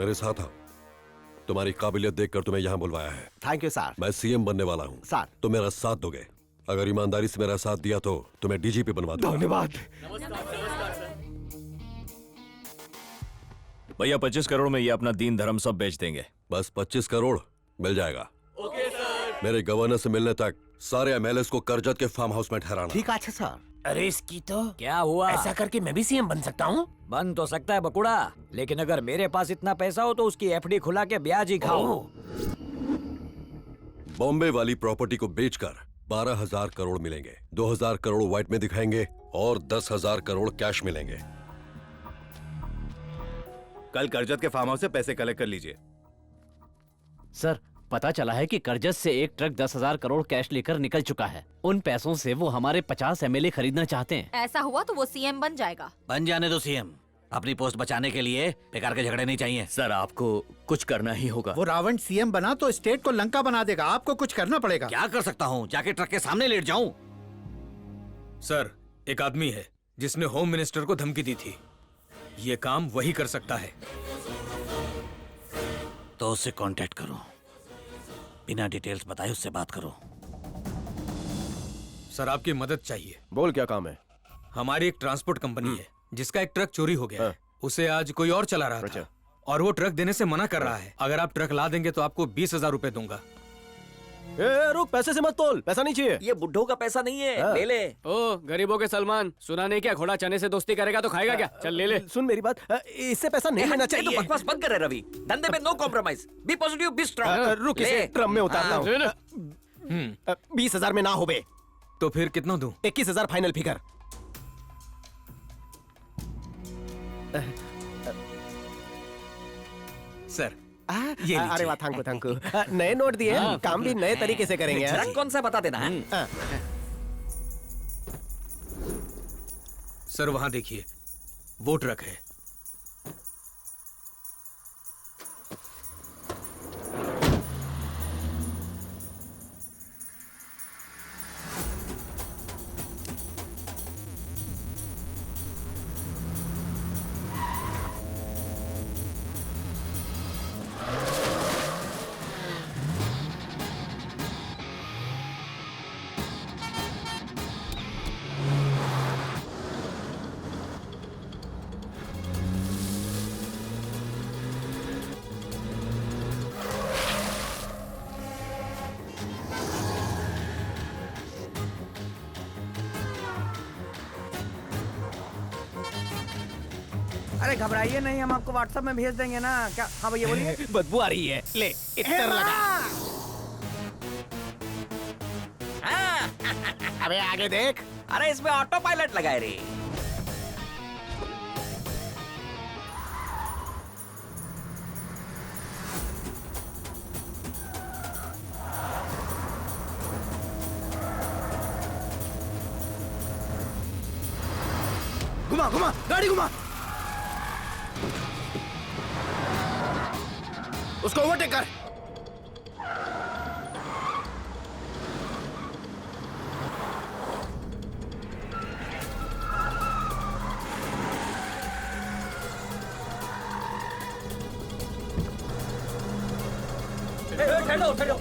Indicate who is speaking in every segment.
Speaker 1: मेरे साथ आओ। तुम्हारी काबिलियत देखकर तुम्हें यहाँ बुलवाया है।
Speaker 2: Thank you sir.
Speaker 1: मैं सीएम बनने वाला हूँ
Speaker 2: सर।
Speaker 1: तुम मेरा साथ दोगे? अगर ईमानदारी से मेरा साथ दिया तो तुम्हें डीजीपी बनवा दूंगा।
Speaker 2: धन्यवाद।
Speaker 3: भैया 25 करोड़ में ये अपना दीन धर्म सब बेच देंगे।
Speaker 1: बस 25 करोड़ मिल जाएगा। Okay sir. मेरे गवर्नर से मिलने तक सारे एमएलएस को करजत के फार्म हाउस में ठहराना।
Speaker 2: ठीक है सर।
Speaker 4: अरे इसकी तो
Speaker 5: क्या हुआ?
Speaker 4: ऐसा करके मैं भी सीएम बन सकता हूँ।
Speaker 5: बन तो सकता है बकुड़ा, लेकिन अगर मेरे पास इतना पैसा हो तो उसकी एफडी खुला के ब्याज ही खाओ।
Speaker 1: बॉम्बे वाली प्रॉपर्टी को बेचकर 12,000 करोड़ मिलेंगे। 2,000 करोड़ व्हाइट में दिखाएंगे और 10,000 करोड़ कैश मिलेंगे।
Speaker 3: कल करजत के फार्म हाउस से पैसे कलेक्ट कर लीजिए।
Speaker 6: सर, पता चला है कि करजत से एक ट्रक 10,000 करोड़ कैश लेकर निकल चुका है। उन पैसों से वो हमारे 50 एमएलए खरीदना चाहते हैं।
Speaker 7: ऐसा हुआ तो वो सीएम बन जाएगा।
Speaker 4: बन जाने दो सीएम। अपनी पोस्ट बचाने के लिए बेकार के झगड़े नहीं चाहिए।
Speaker 3: सर आपको कुछ करना ही होगा।
Speaker 8: वो रावण सीएम बना तो स्टेट को लंका बना देगा। आपको कुछ करना पड़ेगा।
Speaker 4: क्या कर सकता हूँ? जाके ट्रक के सामने लेट जाऊँ?
Speaker 9: सर, एक आदमी है जिसने होम मिनिस्टर को धमकी दी थी। ये काम वही कर सकता है।
Speaker 4: तो उससे कांटेक्ट करो, बिना डिटेल्स बताए उससे बात करो।
Speaker 9: सर आपकी मदद चाहिए।
Speaker 2: बोल क्या काम है?
Speaker 9: हमारी एक ट्रांसपोर्ट कंपनी है जिसका एक ट्रक चोरी हो गया है। उसे आज कोई और चला रहा था और वो ट्रक देने से मना कर रहा है। अगर आप ट्रक ला देंगे तो आपको 20,000 रुपए दूंगा।
Speaker 2: रुक, पैसे से मत तोल, पैसा नहीं चाहिए।
Speaker 5: ये बुड्ढों का पैसा नहीं है, ले ले।
Speaker 6: ओ गरीबों के सलमान, सुना नहीं क्या? घोड़ा चने से दोस्ती करेगा तो खाएगा क्या? चल ले ले।
Speaker 2: सुन मेरी बात, इससे पैसा नहीं लेना
Speaker 5: तो
Speaker 2: चाहिए।
Speaker 5: बकवास बंद कर रवि। धंधे में no compromise. Be positive, be strong.
Speaker 2: रुक, इसे ड्रम में उतारना हो। 20,000 में ना हो बे।
Speaker 9: तो फिर कितना दूं?
Speaker 2: 21,000 फाइनल फिगर।
Speaker 9: सर
Speaker 2: ये अरे वाह, थैंक यू। नए नोट दिए, काम भी नए तरीके से करेंगे।
Speaker 5: ट्रक कौन सा बता देना है?
Speaker 9: सर वहां देखिए, वो ट्रक है।
Speaker 5: अरे घबराइए नहीं, हम आपको व्हाट्सएप में भेज देंगे ना। क्या? हाँ भैया बोलिए।
Speaker 2: बदबू आ रही है, ले इतर लगा। अबे आगे देख।
Speaker 5: अरे इसमें ऑटो पायलट लगाए रे।
Speaker 2: घुमा घुमा, गाड़ी घुमा। उसको ओवरटेक कर।
Speaker 5: ठहरो ठहरो।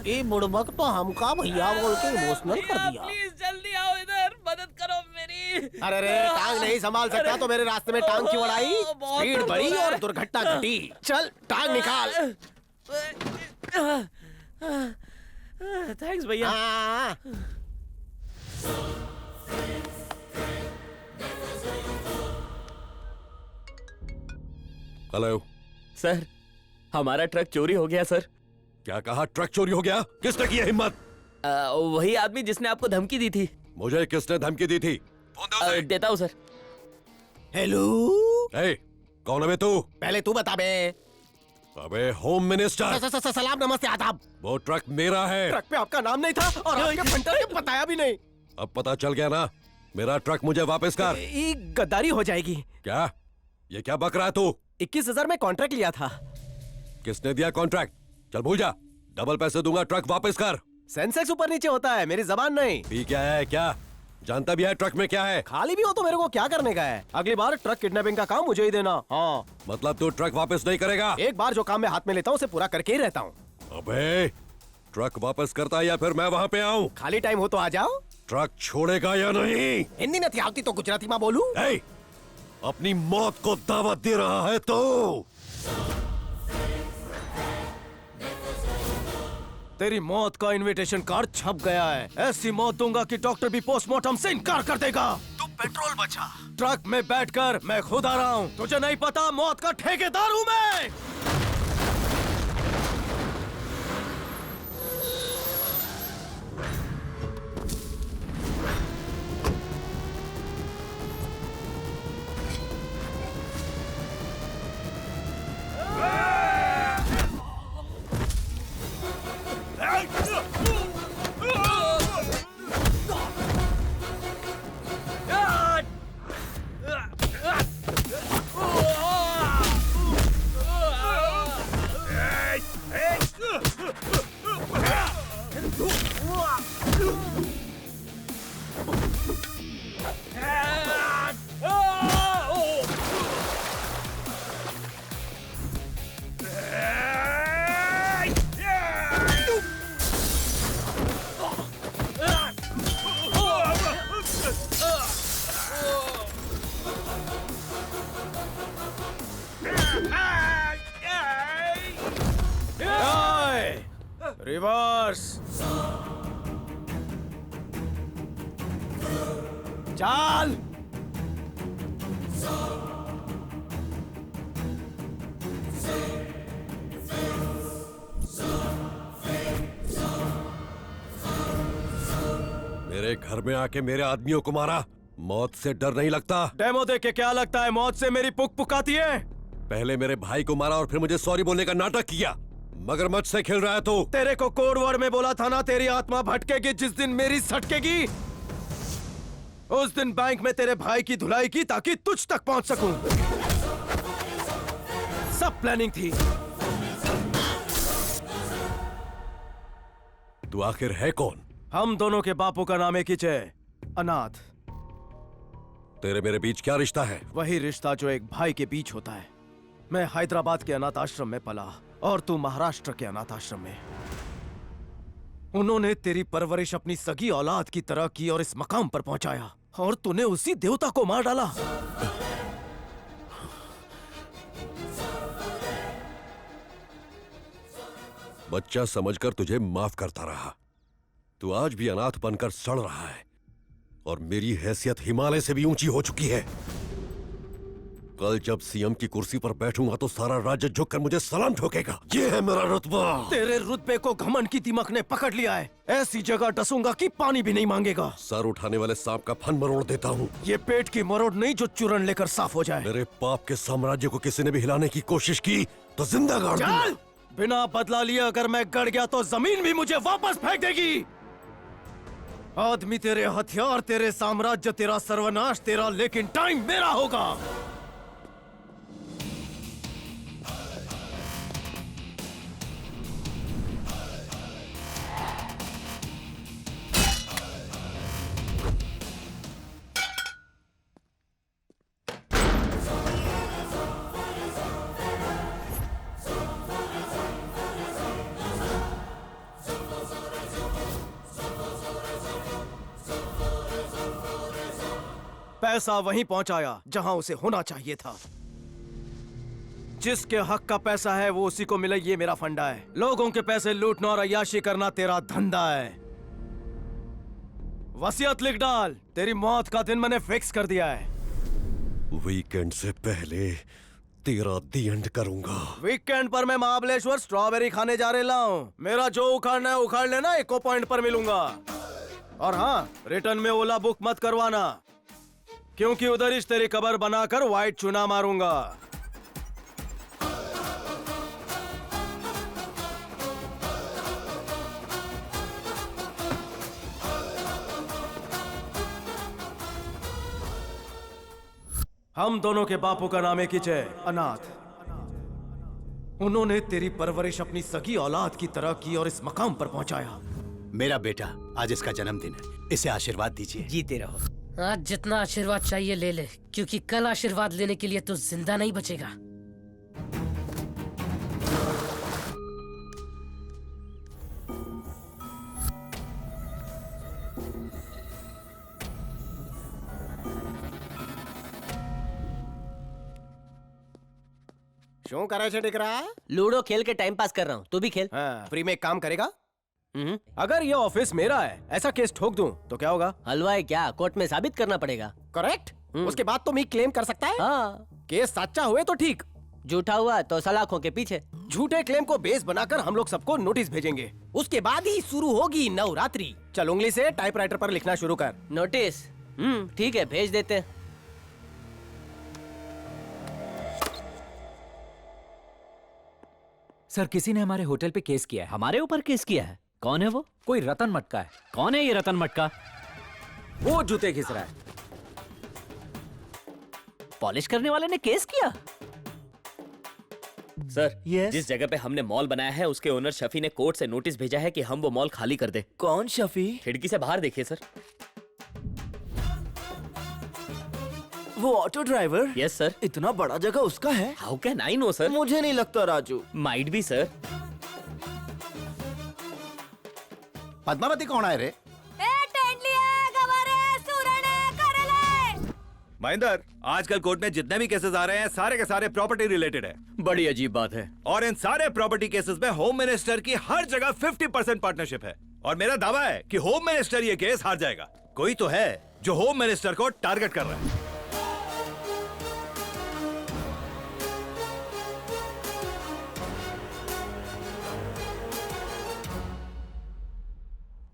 Speaker 2: ये बुड़बक तो हमका भैया बोल के इमोशनल कर दिया।
Speaker 5: प्लीज जल्दी आओ इधर, मदद करो मेरी।
Speaker 2: अरे रे, टांग नहीं संभाल सकता तो मेरे रास्ते में टांग क्यों अड़ाई? स्पीड बढ़ी और दुर्घटना घटी। चल टांग निकाल।
Speaker 5: थैंक्स भैया।
Speaker 1: हेलो।
Speaker 3: सर, हमारा ट्रक चोरी हो गया सर।
Speaker 1: क्या कहा? ट्रक चोरी हो गया? किसने की है हिम्मत?
Speaker 3: वही आदमी जिसने आपको धमकी दी थी।
Speaker 1: मुझे किसने धमकी दी थी? फोन दो उसे।
Speaker 3: देता हूँ सर।
Speaker 2: हेलो।
Speaker 1: ए, कौन है बे तू?
Speaker 2: पहले तू बता बे।
Speaker 1: अबे होम मिनिस्टर।
Speaker 2: सलाम नमस्ते आदाब।
Speaker 1: वो ट्रक मेरा है।
Speaker 2: ट्रक पे आपका नाम नहीं था और आपके फंटर ने बताया भी नहीं।
Speaker 1: अब पता चल गया ना? मेरा ट्रक मुझे वापस कर।
Speaker 2: ये गद्दारी हो जाएगी।
Speaker 1: क्या? ये क्या बक रहा है तू?
Speaker 2: 21,000 में कॉन्ट्रैक्ट लिया था।
Speaker 1: किसने दिया कॉन्ट्रैक्ट? चल भूल जा, डबल पैसे दूंगा, ट्रक वापस कर।
Speaker 2: सेंसेक्स ऊपर नीचे होता है, मेरी जबान नहीं।
Speaker 1: भी क्या है? क्या जानता भी है ट्रक में क्या है?
Speaker 2: खाली भी हो तो मेरे को क्या करने का है? अगली बार ट्रक किडनैपिंग का काम मुझे ही देना। हाँ,
Speaker 1: मतलब तू ट्रक वापस नहीं करेगा?
Speaker 2: एक बार जो काम मैं हाथ में लेता हूँ उसे पूरा करके ही रहता हूँ।
Speaker 1: अबे ट्रक वापस करता है या फिर मैं वहाँ पे आऊँ?
Speaker 2: खाली टाइम हो तो आ जाओ।
Speaker 1: ट्रक छोड़ेगा या नहीं?
Speaker 2: हिंदी नहीं आती तो गुजराती में बोलूं?
Speaker 1: ए, अपनी मौत को दावत दे रहा है तो?
Speaker 2: तेरी मौत का इनविटेशन कार्ड छप गया है। ऐसी मौत दूंगा कि डॉक्टर भी पोस्टमार्टम से इनकार कर देगा। तू पेट्रोल बचा। ट्रक में बैठकर मैं खुद आ रहा हूँ। तुझे नहीं पता मौत का ठेकेदार हूँ मैं। रिवर्स। चाल।
Speaker 1: मेरे घर में आके मेरे आदमियों को मारा। मौत से डर नहीं लगता?
Speaker 2: डेमो देख के क्या लगता है मौत से मेरी पुक पुकाती है?
Speaker 1: पहले मेरे भाई को मारा और फिर मुझे सॉरी बोलने का नाटक किया। मगरमच्छ से खेल रहा है तू।
Speaker 2: तेरे को कोड वर्ड में बोला था ना, तेरी आत्मा भटकेगी जिस दिन मेरी सटकेगी। उस दिन बैंक में तेरे भाई की धुलाई की ताकि तुझ तक पहुंच सकूं। सब प्लानिंग थी।
Speaker 1: तू आखिर है कौन?
Speaker 2: हम दोनों के बापों का नाम एक ही है, अनाथ।
Speaker 1: तेरे मेरे बीच क्या रिश्ता है?
Speaker 2: वही रिश्ता जो एक भाई के बीच होता है। मैं हैदराबाद के अनाथ आश्रम में पला और तू महाराष्ट्र के अनाथ आश्रम में। उन्होंने तेरी परवरिश अपनी सगी औलाद की तरह की और इस मकाम पर पहुंचाया, और तूने उसी देवता को मार डाला।
Speaker 1: बच्चा समझकर तुझे माफ करता रहा। तू आज भी अनाथ बनकर सड़ रहा है और मेरी हैसियत हिमालय से भी ऊंची हो चुकी है। कल जब सीएम की कुर्सी पर बैठूंगा तो सारा राज्य झुककर मुझे सलाम ठोकेगा। ये है मेरा रुतबा।
Speaker 2: तेरे रुतबे को घमंड की दिमक ने पकड़ लिया है। ऐसी जगह डसूंगा कि पानी भी नहीं मांगेगा।
Speaker 1: सर उठाने वाले सांप का फन मरोड़ देता हूँ।
Speaker 2: ये पेट की मरोड़ नहीं जो चूरन लेकर साफ हो जाए।
Speaker 1: मेरे पाप के साम्राज्य को किसी ने भी हिलाने की कोशिश की तो जिंदा गाड़ दूंगा।
Speaker 2: चल! बिना बदला लिए अगर मैं गड़ गया तो जमीन भी मुझे वापस फेंक देगी। आदमी तेरे हथियार, तेरे साम्राज्य, तेरा सर्वनाश तेरा, लेकिन टाइम मेरा होगा। पैसा वहीं पहुंचाया जहां उसे होना चाहिए था। जिसके हक का पैसा है वो उसी को मिले, ये मेरा फंडा है। लोगों के पैसे लूटना और अय्याशी करना तेरा धंधा है। वसीयत लिख डाल, तेरी मौत का दिन मैंने फिक्स कर दिया है।
Speaker 1: वीकेंड से पहले तेरा दी एंड करूंगा।
Speaker 2: वीकेंड पर मैं महाबलेश्वर स्ट्रॉबेरी खाने जा रहा हूँ। मेरा जो उखाड़ना है उखाड़ लेना, इको पॉइंट पर मिलूंगा। और हाँ, रिटर्न में ओला बुक मत करवाना, क्योंकि उधर ही तेरी कबर बनाकर व्हाइट चुना मारूंगा। हम दोनों के बापू का नाम एक ही है, अनाथ। उन्होंने तेरी परवरिश अपनी सगी औलाद की तरह की और इस मकाम पर पहुंचाया।
Speaker 8: मेरा बेटा, आज इसका जन्मदिन है, इसे आशीर्वाद दीजिए।
Speaker 5: जीते रहो।
Speaker 10: आज जितना आशीर्वाद चाहिए ले ले, क्योंकि कल आशीर्वाद लेने के लिए तो जिंदा नहीं बचेगा।
Speaker 2: શું કરે છે દીકરા?
Speaker 3: लूडो खेल के टाइम पास कर रहा हूँ, तू भी खेल।
Speaker 2: हाँ, फ्री में एक काम करेगा? अगर ये ऑफिस मेरा है, ऐसा केस ठोक दूं तो क्या होगा?
Speaker 3: हलवाई क्या, कोर्ट में साबित करना पड़ेगा।
Speaker 2: करेक्ट। उसके बाद तो मैं क्लेम कर सकता है।
Speaker 3: हाँ,
Speaker 2: केस सच्चा हुए तो ठीक,
Speaker 3: झूठा हुआ तो सलाखों के पीछे।
Speaker 2: झूठे क्लेम को बेस बनाकर हम लोग सबको नोटिस भेजेंगे। उसके बाद ही शुरू होगी नवरात्रि। चल उंगली से टाइपराइटर पर लिखना शुरू कर।
Speaker 3: नोटिस? ठीक है, भेज देते हैं।
Speaker 5: सर, किसी ने हमारे होटल पे केस किया है।
Speaker 6: हमारे ऊपर केस किया है? कौन है वो?
Speaker 5: कोई रतन मटका है।
Speaker 6: कौन है ये रतन मटका?
Speaker 5: वो जूते घिस रहा है।
Speaker 6: पॉलिश करने वाले ने केस किया?
Speaker 3: सर, जिस जगह पे हमने मॉल बनाया है उसके ओनर शफी ने कोर्ट से नोटिस भेजा है कि हम वो मॉल खाली कर दे।
Speaker 5: कौन शफी?
Speaker 3: खिड़की से बाहर देखिए सर।
Speaker 5: वो ऑटो ड्राइवर?
Speaker 3: Yes sir.
Speaker 5: इतना बड़ा जगह उसका है?
Speaker 3: How can I know sir?
Speaker 5: मुझे नहीं लगता Raju.
Speaker 3: Might be sir.
Speaker 8: Padmavati कौन है रे?
Speaker 11: महेंद्र, आजकल कोर्ट में जितने भी केसेस आ रहे हैं सारे के सारे प्रॉपर्टी रिलेटेड है।
Speaker 3: बड़ी अजीब बात है।
Speaker 11: और इन सारे प्रॉपर्टी केसेस में होम मिनिस्टर की हर जगह 50% पार्टनरशिप है। और मेरा दावा है कि होम मिनिस्टर ये केस हार जाएगा। कोई तो है जो होम मिनिस्टर को टारगेट कर रहा है।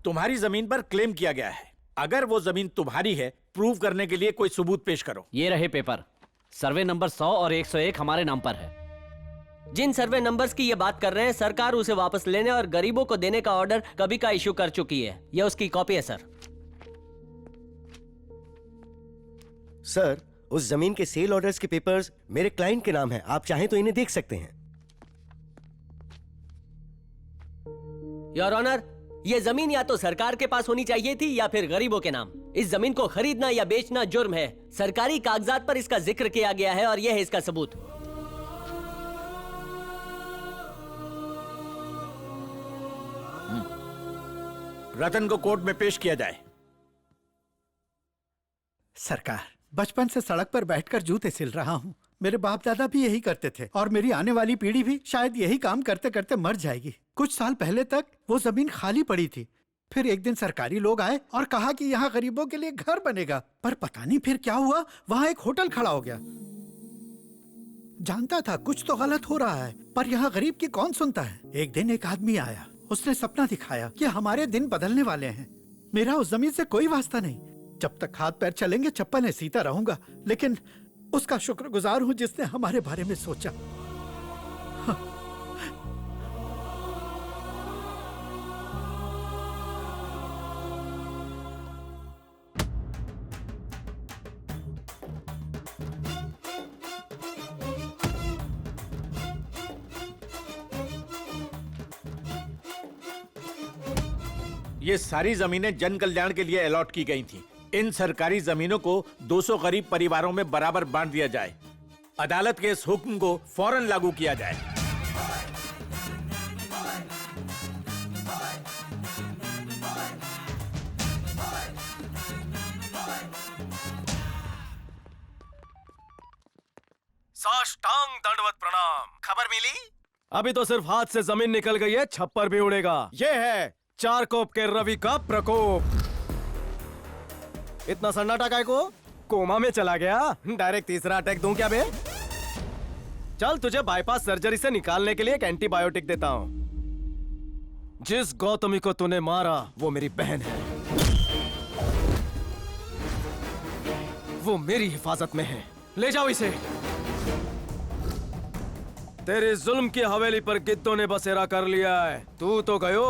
Speaker 8: तुम्हारी जमीन पर क्लेम किया गया है। अगर वो जमीन तुम्हारी है, प्रूव करने के लिए कोई सबूत पेश करो।
Speaker 6: ये रहे पेपर। सर्वे नंबर 100 और 101 हमारे नाम पर है।
Speaker 3: जिन सर्वे नंबर्स की ये बात कर रहे हैं, सरकार उसे वापस लेने और गरीबों को देने का ऑर्डर कभी का इशू कर चुकी है। ये उसकी कॉपी है सर।
Speaker 2: सर, उस जमीन के सेल ऑर्डर्स के पेपर्स मेरे क्लाइंट के नाम हैं। आप चाहें तो इन्हें देख सकते हैं।
Speaker 3: योर ऑनर, ये जमीन या तो सरकार के पास होनी चाहिए थी या फिर गरीबों के नाम। इस जमीन को खरीदना या बेचना जुर्म है। सरकारी कागजात पर इसका जिक्र किया गया है और यह है इसका सबूत।
Speaker 8: रतन को कोर्ट में पेश किया जाए। सरकार, बचपन से सड़क पर बैठकर जूते सिल रहा हूँ। मेरे बाप दादा भी यही करते थे और मेरी आने वाली पीढ़ी भी शायद यही काम करते करते मर जाएगी। कुछ साल पहले तक वो जमीन खाली पड़ी थी। फिर एक दिन सरकारी लोग आए और कहा कि यहाँ गरीबों के लिए घर बनेगा। पर पता नहीं फिर क्या हुआ, वहाँ एक होटल खड़ा हो गया। जानता था कुछ तो गलत हो रहा है, पर यहाँ गरीब की कौन सुनता है। एक दिन एक आदमी आया, उसने सपना दिखाया कि हमारे दिन बदलने वाले हैं। मेरा उस जमीन से कोई वास्ता नहीं। जब तक हाथ पैर चलेंगे चप्पलें सीता रहूंगा, लेकिन उसका शुक्रगुजार हूँ जिसने हमारे बारे में सोचा। ये सारी जमीनें जन कल्याण के लिए अलॉट की गई थी। इन सरकारी जमीनों को 200 गरीब परिवारों में बराबर बांट दिया जाए। अदालत के इस हुक्म को फौरन लागू किया जाए।
Speaker 2: साष्टांग दंडवत प्रणाम। खबर मिली? अभी तो सिर्फ हाथ से जमीन निकल गई है, छप्पर भी उड़ेगा। ये है चार कोप के रवि का प्रकोप। इतना सन्नाटा काय को? कोमा में चला गया? डायरेक्ट तीसरा अटैक दूं क्या बे? चल तुझे बाईपास सर्जरी से निकालने के लिए एक एंटीबायोटिक देता हूं। जिस गौतमी को तूने मारा वो मेरी बहन है, वो मेरी हिफाजत में है। ले जाओ इसे। तेरे जुल्म की हवेली पर गिद्धों ने बसेरा कर लिया है। तू तो गयो